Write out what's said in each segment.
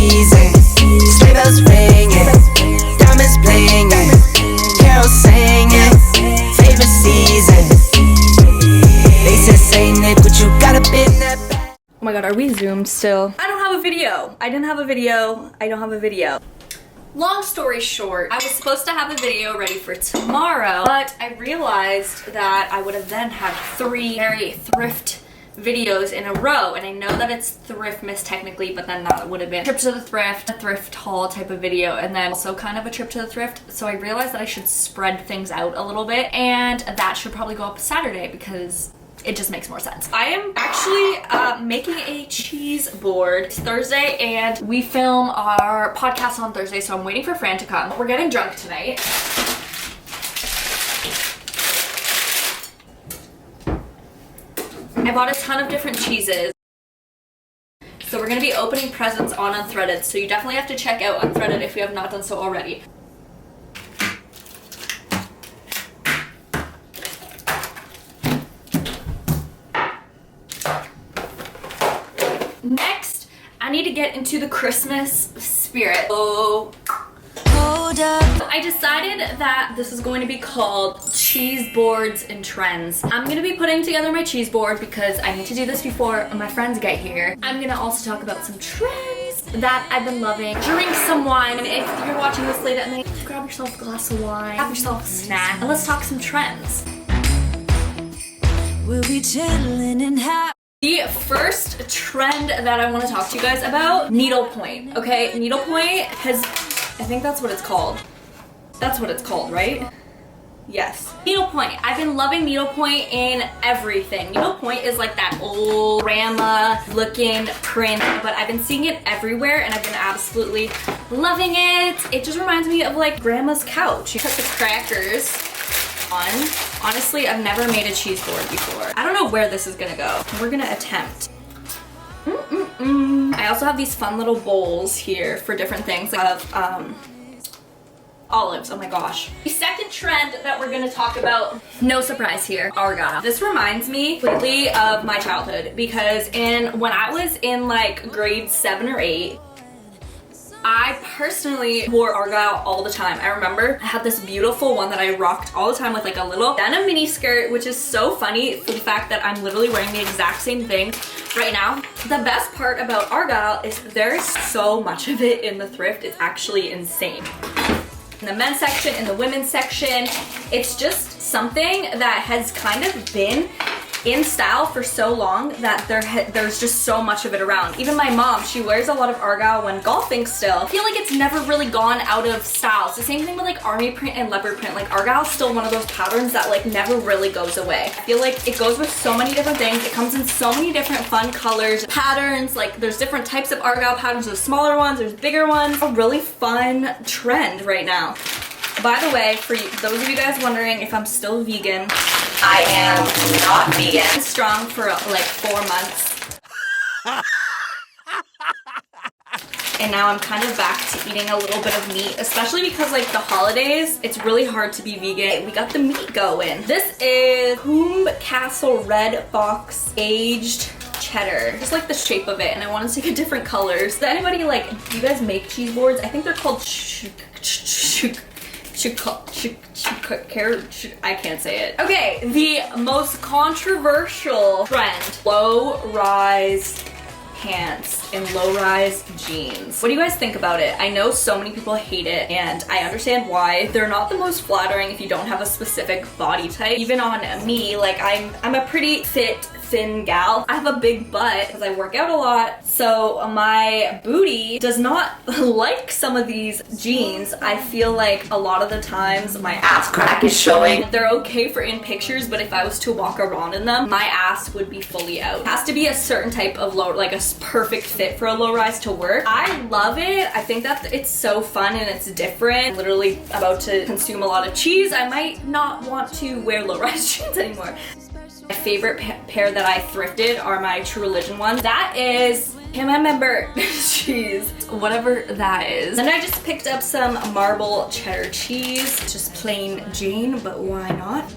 season. Sleigh bells ringing, diamonds blinging, carols singing, favorite season. They said, say Nick, what you got up in that bag? Oh my god, are we zoomed still? I don't have a video. I didn't have a video. I don't have a video. Long story short, I was supposed to have a video ready for tomorrow, but I realized that I would have then had 3 very thrift videos in a row, and I know that it's Thriftmas technically, but then that would have been a trip to the thrift, a thrift haul type of video, and then also kind of a trip to the thrift. So I realized that I should spread things out a little bit, and that should probably go up Saturday because it just makes more sense. I am actually making a cheese board. It's Thursday and we film our podcast on Thursday, so I'm waiting for Fran to come. We're getting drunk tonight. I bought a ton of different cheeses. So we're gonna be opening presents on Unthreaded, so you definitely have to check out Unthreaded if you have not done so already. Next, I need to get into the Christmas spirit. Oh. Hold up. I decided that this is going to be called Cheese Boards and Trends. I'm going to be putting together my cheese board because I need to do this before my friends get here. I'm going to also talk about some trends that I've been loving. Drink some wine, and if you're watching this late at night, grab yourself a glass of wine, have yourself a snack, and let's talk some trends. We'll be chilling and happy. The first trend that I want to talk to you guys about, needlepoint. Okay, needlepoint has, I think that's what it's called. That's what it's called, right? Yes. Needlepoint. I've been loving needlepoint in everything. Needlepoint is like that old grandma looking print, but I've been seeing it everywhere and I've been absolutely loving it. It just reminds me of like grandma's couch. You put the crackers on. Honestly, I've never made a cheese board before. I don't know where this is gonna go. We're gonna attempt. I also have these fun little bowls here for different things. I have olives, oh my gosh. The second trend that we're gonna talk about, no surprise here, Argyle. This reminds me completely of my childhood because when I was in like grade 7 or 8, I personally wore Argyle all the time. I remember I had this beautiful one that I rocked all the time with like a little denim mini skirt, which is so funny for the fact that I'm literally wearing the exact same thing right now. The best part about Argyle is there's so much of it in the thrift. It's actually insane. In the men's section, in the women's section, it's just something that has kind of been in style for so long that there's just so much of it around. Even my mom, she wears a lot of Argyle when golfing still. I feel like it's never really gone out of style. It's the same thing with like army print and leopard print. Like Argyle's still one of those patterns that like never really goes away. I feel like it goes with so many different things. It comes in so many different fun colors, patterns. Like there's different types of Argyle patterns. There's smaller ones, there's bigger ones. A really fun trend right now. By the way, for those of you guys wondering if I'm still vegan, I am not vegan. I'm strong for like 4 months. And now I'm kind of back to eating a little bit of meat, especially because like the holidays, it's really hard to be vegan. We got the meat going. This is Combe Castle Red Fox Aged Cheddar. Just like the shape of it, and I wanted to get different colors. Does anybody like, do you guys make cheese boards? I think they're called I can't say it. Okay, the most controversial trend, low-rise pants and low-rise jeans. What do you guys think about it? I know so many people hate it, and I understand why. They're not the most flattering if you don't have a specific body type. Even on me, like I'm a pretty fit, thin gal. I have a big butt because I work out a lot, so my booty does not like some of these jeans. I feel like a lot of the times my ass crack is showing. They're okay for in pictures, but if I was to walk around in them, my ass would be fully out. It has to be a certain type of low, like a perfect fit for a low rise to work. I love it. I think that it's so fun and it's different. I'm literally about to consume a lot of cheese. I might not want to wear low rise jeans anymore. My favorite pair that I thrifted are my True Religion ones. That is, can't remember, cheese, whatever that is. Then I just picked up some marble cheddar cheese, just plain Jane, but why not?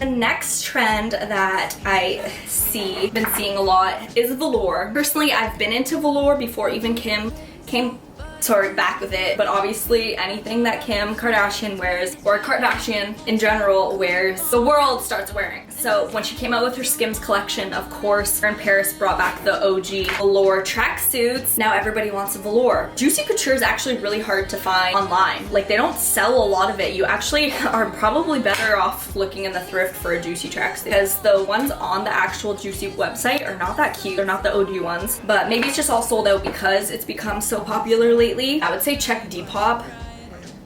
The next trend that been seeing a lot is velour. Personally, I've been into velour before even Kim came back with it, but obviously anything that Kim Kardashian wears, or Kardashian in general wears, the world starts wearing. So when she came out with her Skims collection, of course, her in Paris brought back the OG velour tracksuits. Now everybody wants a velour. Juicy couture is actually really hard to find online. Like, they don't sell a lot of it. You actually are probably better off looking in the thrift for a Juicy tracksuit, because the ones on the actual Juicy website are not that cute. They're not the OG ones, but maybe it's just all sold out because it's become so popular lately. I would say check Depop.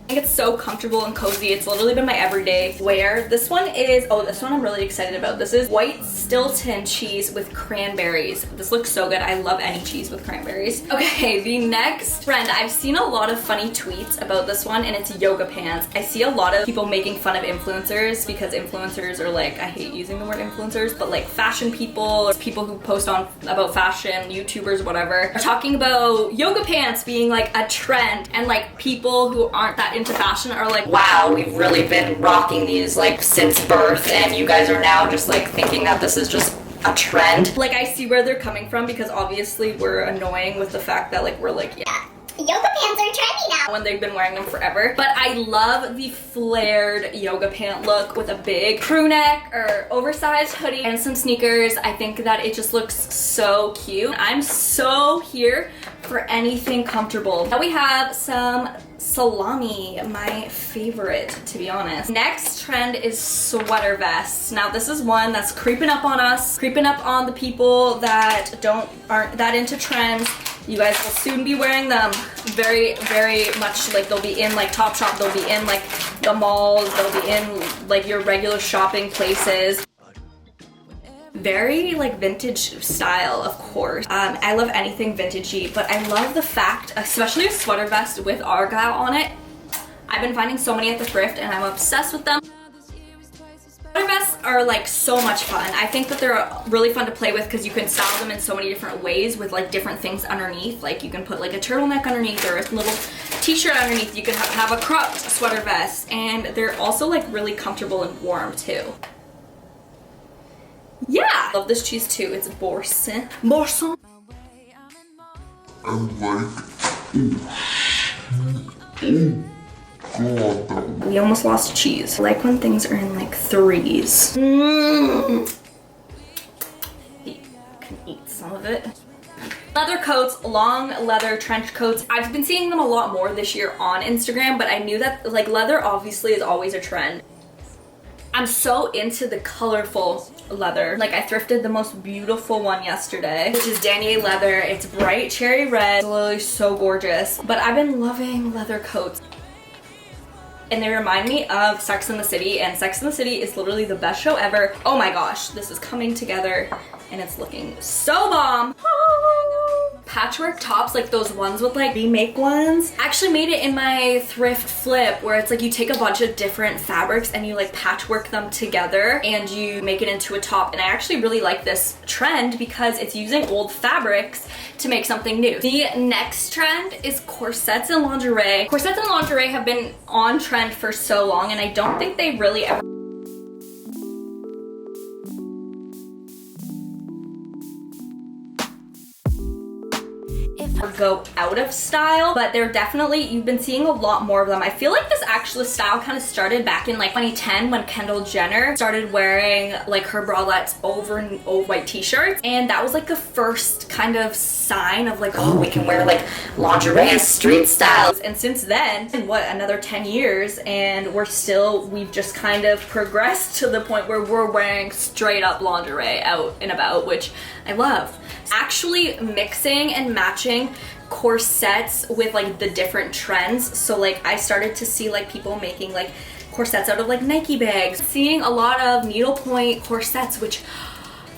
I think it's so comfortable and cozy. It's literally been my everyday wear. This one is, oh, this one I'm really excited about. This is white Stilton cheese with cranberries. This looks so good. I love any cheese with cranberries. Okay, the next trend. I've seen a lot of funny tweets about this one, and it's yoga pants. I see a lot of people making fun of influencers because influencers are like, I hate using the word influencers, but like fashion people or people who post on about fashion, YouTubers, whatever, are talking about yoga pants being like a trend, and like people who aren't that into fashion are like, wow, we've really been rocking these like since birth, and you guys are now just like thinking that this is just a trend. Like, I see where they're coming from, because obviously we're annoying with the fact that like we're like, yeah, yoga pants are trendy now, when they've been wearing them forever. But I love the flared yoga pant look with a big crew neck or oversized hoodie and some sneakers. I think that it just looks so cute. I'm so here for anything comfortable. Now we have some salami, my favorite, to be honest. Next trend is sweater vests. Now this is one that's creeping up on us, creeping up on the people that aren't that into trends. You guys will soon be wearing them very, very much. Like, they'll be in like Topshop, they'll be in like the malls, they'll be in like your regular shopping places. Very like vintage style, of course. I love anything vintagey, but I love the fact, especially a sweater vest with argyle on it. I've been finding so many at the thrift and I'm obsessed with them. Sweater vests are like so much fun. I think that they're really fun to play with because you can style them in so many different ways with like different things underneath. Like, you can put like a turtleneck underneath or a little t-shirt underneath. You can have a cropped sweater vest, and they're also like really comfortable and warm too. Yeah! I love this cheese too. It's boursin. Boursin. We almost lost cheese. I like when things are in like threes. You can eat some of it. Leather coats, long leather trench coats. I've been seeing them a lot more this year on Instagram, but I knew that like leather obviously is always a trend. I'm so into the colorful leather. Like, I thrifted the most beautiful one yesterday, which is Danier leather. It's bright cherry red. It's literally so gorgeous. But I've been loving leather coats. And they remind me of Sex and the City, and Sex and the City is literally the best show ever. Oh my gosh, this is coming together and it's looking so bomb. Patchwork tops, like those ones with like remake ones. I actually made it in my thrift flip, where it's like you take a bunch of different fabrics and you like patchwork them together and you make it into a top. And I actually really like this trend because it's using old fabrics to make something new. The next trend is corsets and lingerie. Corsets and lingerie have been on trend for so long, and I don't think they really ever go out of style, but they're definitely, you've been seeing a lot more of them. I feel like this actual style kind of started back in like 2010 when Kendall Jenner started wearing like her bralettes over white t-shirts, and that was like the first kind of sign of like, oh, we can wear like lingerie and street styles. And since then, in what, another 10 years, and we've just kind of progressed to the point where we're wearing straight up lingerie out and about, which I love. Actually mixing and matching corsets with like the different trends. So like I started to see like people making like corsets out of like Nike bags, seeing a lot of needlepoint corsets, which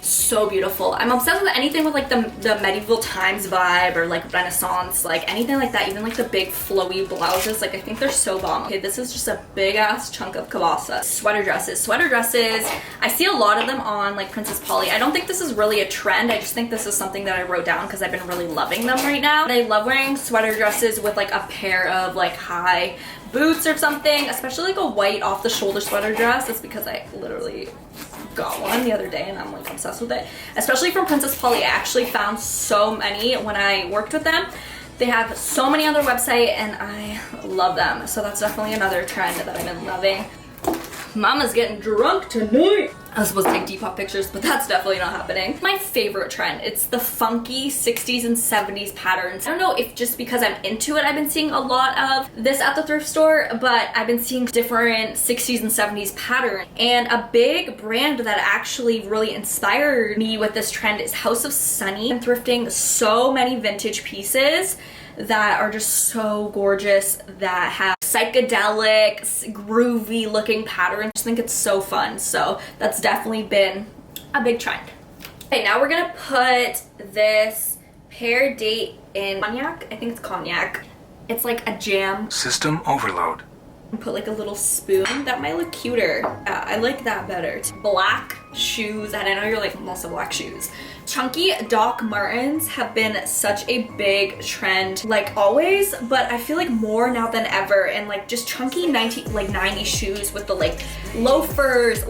so beautiful. I'm obsessed with anything with like the medieval times vibe or like Renaissance, like anything like that, even like the big flowy blouses. Like, I think they're so bomb. Okay, this is just a big ass chunk of kielbasa. Sweater dresses. I see a lot of them on like Princess Polly. I don't think this is really a trend. I just think this is something that I wrote down because I've been really loving them right now. But I love wearing sweater dresses with like a pair of like high boots or something, especially like a white off the shoulder sweater dress. It's because I literally got one the other day and I'm like obsessed with it. Especially from Princess Polly. I actually found so many when I worked with them. They have so many on their website and I love them. So that's definitely another trend that I've been loving. Mama's getting drunk tonight. I was supposed to take Depop pictures, but that's definitely not happening. My favorite trend, it's the funky 60s and 70s patterns. I don't know if just because I'm into it, I've been seeing a lot of this at the thrift store, but I've been seeing different 60s and 70s patterns. And a big brand that actually really inspired me with this trend is House of Sunny. I'm thrifting so many vintage pieces that are just so gorgeous, that have psychedelic, groovy looking patterns. I just think it's so fun. So that's definitely been a big trend. Okay, now we're gonna put this pear date in cognac. I think it's cognac. It's like a jam. System overload. And put like a little spoon. That might look cuter. I like that better. Black shoes, and I know you're like, also black shoes. Chunky Doc Martens have been such a big trend, like always, but I feel like more now than ever. And like just chunky 90s shoes with the like loafers,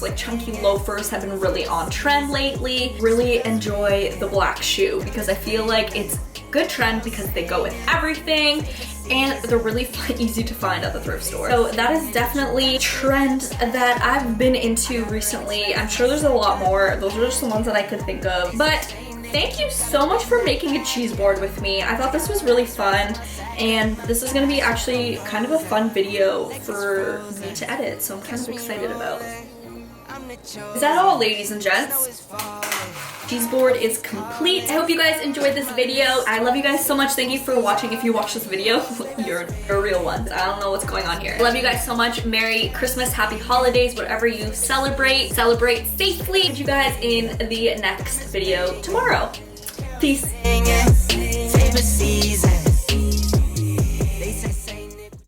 like chunky loafers have been really on trend lately. Really enjoy the black shoe because I feel like it's a good trend because they go with everything and they're really easy to find at the thrift store. So that is definitely a trend that I've been into recently. I'm sure there's a lot more. Those are just the ones that I could think of. But thank you so much for making a cheese board with me. I thought this was really fun, and this is gonna be actually kind of a fun video for me to edit, so I'm kind of excited about. Is that all, ladies and gents? Cheese board is complete. I hope you guys enjoyed this video. I love you guys so much. Thank you for watching. If you watch this video, you're a real one. I don't know what's going on here. I love you guys so much. Merry Christmas, happy holidays, whatever you celebrate. Celebrate safely. See you guys in the next video tomorrow. Peace.